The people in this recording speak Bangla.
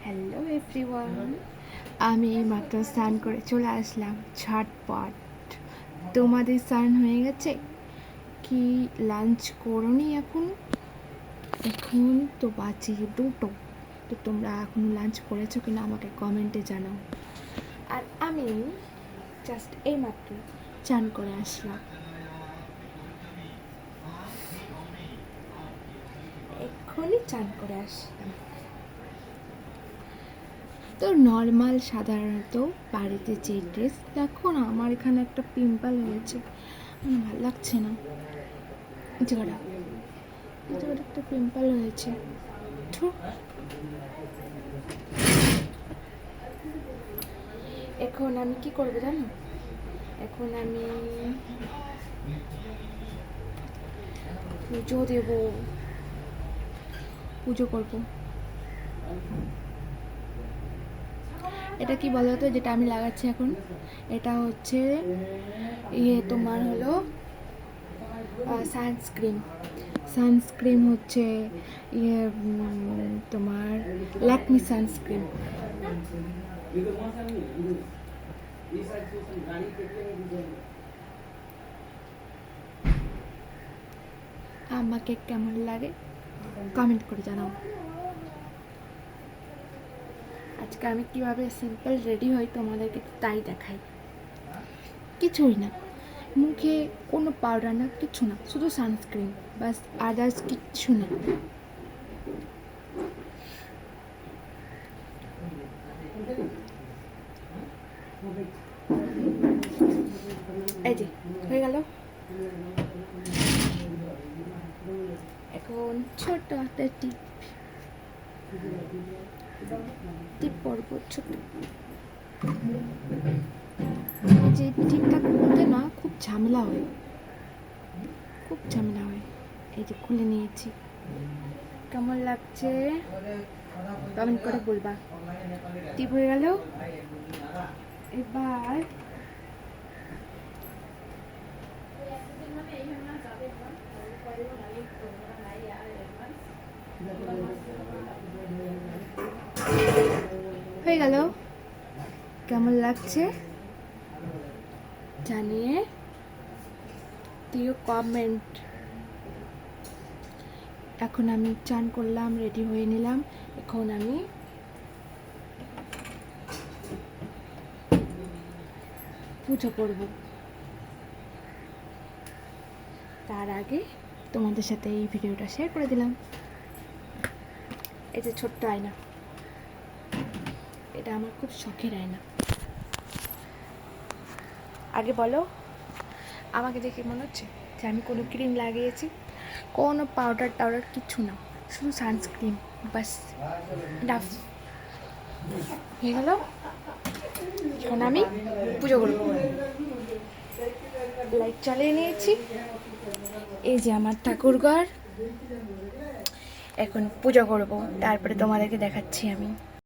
হ্যালো এভরিওয়ান, আমি মাত্র স্নান করে চলে আসলাম ঝটপট। তোমাদের স্নান হয়ে গেছে কি? লাঞ্চ করোনি এখন? এখন তো বাজে 2টো। তো তোমরা এখন লাঞ্চ করেছো কিনা আমাকে কমেন্টে জানাও। আর আমি জাস্ট এইমাত্র চান করে আসলাম, এক্ষুনি চান করে আসলাম। তো নর্মাল সাধারণত বাড়িতে যে ড্রেস, দেখো না আমার এখানে একটা পিম্পল হয়েছে, আমার ভালো লাগছে না। এই জায়গাটা একটা পিম্পল হয়েছে। এখন আমি কি করবো জানো? এখন আমি পুজো দেব, পুজো করব। এটা কি বলো তো, যেটা আমি লাগাচ্ছি এখন, এটা হচ্ছে তোমার হলো সানস্ক্রিন হচ্ছে তোমার ল্যাকমি সানস্ক্রিন। আমাকে কেমন লাগে কমেন্ট করে জানাও। আজকে আমি কিভাবে সিম্পল রেডি হই তোমাদেরকে তাই দেখাই। কিছুই না, মুখে কোনো পাউডার না, কিচ্ছু না, শুধু সানস্ক্রিন, বাস, আদার্স কিচ্ছু না। এই যে হয়ে গেল। এখন ছোট একটা টিপ পরবো, ছোট। যে টিপটা খুলতে না খুব ঝামেলা হয়, এই যে খুলে নিয়েছি। কেমন লাগছে কমেন্ট করে বলবা। টিপ হয়ে গেল। এবার হয়ে গেল। কেমন লাগছে জানিয়ে দিও কমেন্ট। এখন আমি চান করলাম, রেডি হয়ে নিলাম। এখন আমি পুজো করব। তার আগে তোমাদের সাথে এই ভিডিওটা শেয়ার করে দিলাম। এই যে ছোট্ট আয়না, এটা আমার খুব শখের আয়না। আগে বলো, আমাকে দেখে মনে হচ্ছে যে আমি কোনো ক্রিম লাগিয়েছি? কোনো পাউডার কিচ্ছু না, শুধু সানস্ক্রিন, বাস, ডাফ। হয়ে গেল। এখন আমি পুজো করব। লাইট চালিয়ে নিয়েছি। এই যে আমার ঠাকুরঘর। এখন পুজো করব, তারপরে তোমাদেরকে দেখাচ্ছি আমি।